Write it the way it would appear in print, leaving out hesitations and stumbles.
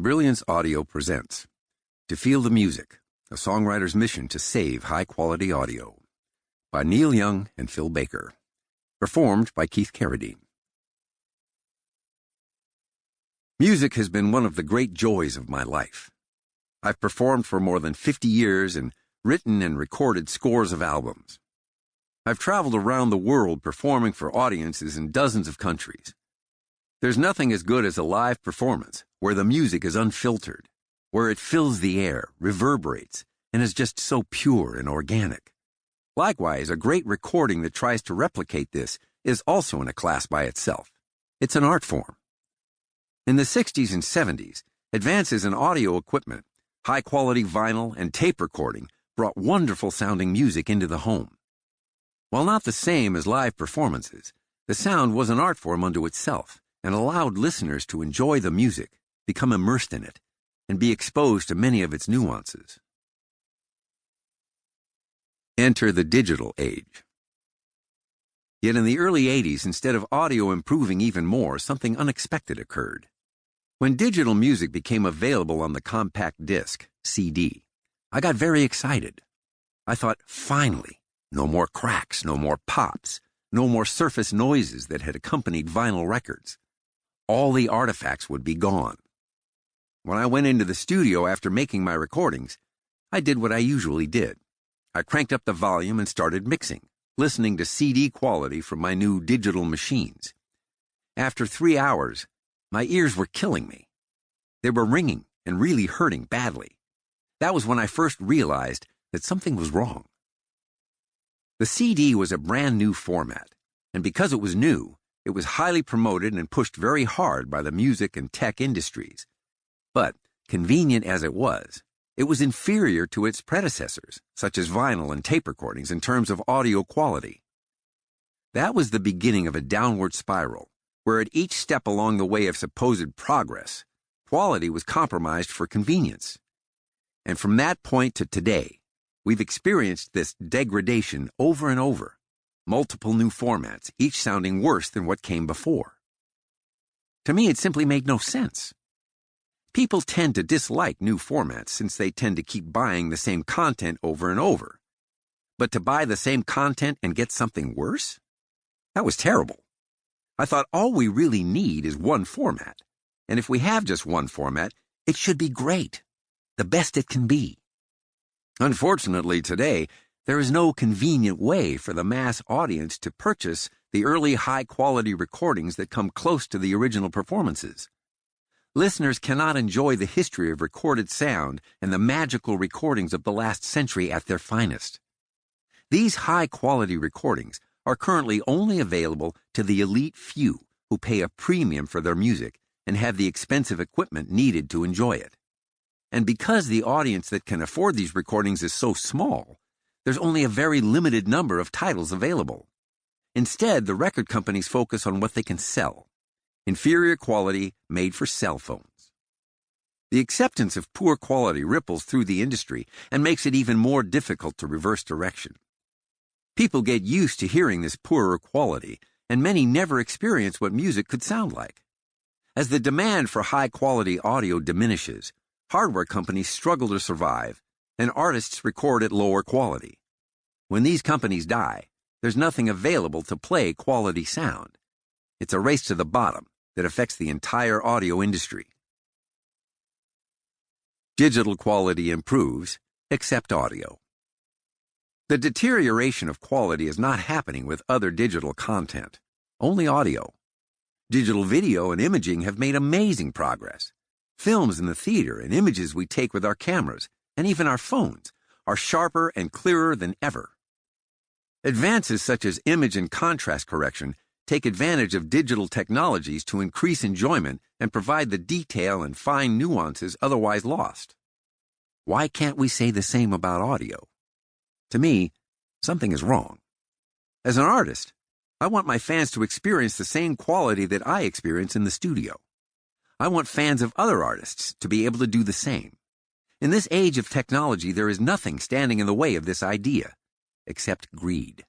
Brilliance Audio presents To Feel the Music, a songwriter's mission to save high-quality audio, by Neil Young and Phil Baker, performed by Keith Carradine. Music has been one of the great joys of my life. I've performed for more than 50 years and written and recorded scores of albums. I've traveled around the world performing for audiences in dozens of countries. There's nothing as good as a live performance where the music is unfiltered, where it fills the air, reverberates, and is just so pure and organic. Likewise, a great recording that tries to replicate this is also in a class by itself. It's an art form. In the 60s and 70s, advances in audio equipment, high-quality vinyl, and tape recording brought wonderful-sounding music into the home. While not the same as live performances, the sound was an art form unto itself and allowed listeners to enjoy the music, become immersed in it, and be exposed to many of its nuances. Enter the digital age. Yet in the early 80s, instead of audio improving even more, something unexpected occurred. When digital music became available on the compact disc, CD, I got very excited. I thought, finally, no more cracks, no more pops, no more surface noises that had accompanied vinyl records. All the artifacts would be gone. When I went into the studio after making my recordings, I did what I usually did. I cranked up the volume and started mixing, listening to CD quality from my new digital machines. After 3 hours, my ears were killing me. They were ringing and really hurting badly. That was when I first realized that something was wrong. The CD was a brand new format, and because it was new, it was highly promoted and pushed very hard by the music and tech industries. But, convenient as it was inferior to its predecessors, such as vinyl and tape recordings, in terms of audio quality. That was the beginning of a downward spiral, where at each step along the way of supposed progress, quality was compromised for convenience. And from that point to today, we've experienced this degradation over and over. Multiple new formats, each sounding worse than what came before. To me, it simply made no sense. People tend to dislike new formats since they tend to keep buying the same content over and over. But to buy the same content and get something worse? That was terrible. I thought all we really need is one format. And if we have just one format, it should be great. The best it can be. Unfortunately, today, there is no convenient way for the mass audience to purchase the early high-quality recordings that come close to the original performances. Listeners cannot enjoy the history of recorded sound and the magical recordings of the last century at their finest. These high-quality recordings are currently only available to the elite few who pay a premium for their music and have the expensive equipment needed to enjoy it. And because the audience that can afford these recordings is so small, there's only a very limited number of titles available. Instead, the record companies focus on what they can sell. Inferior quality made for cell phones. The acceptance of poor quality ripples through the industry and makes it even more difficult to reverse direction. People get used to hearing this poorer quality, and many never experience what music could sound like. As the demand for high-quality audio diminishes, hardware companies struggle to survive, and artists record at lower quality. When these companies die, there's nothing available to play quality sound. It's a race to the bottom that affects the entire audio industry. Digital quality improves, except audio. The deterioration of quality is not happening with other digital content, only audio. Digital video and imaging have made amazing progress. Films in the theater and images we take with our cameras, and even our phones, are sharper and clearer than ever. Advances such as image and contrast correction take advantage of digital technologies to increase enjoyment and provide the detail and fine nuances otherwise lost. Why can't we say the same about audio? To me, something is wrong. As an artist, I want my fans to experience the same quality that I experience in the studio. I want fans of other artists to be able to do the same. In this age of technology, there is nothing standing in the way of this idea, except greed.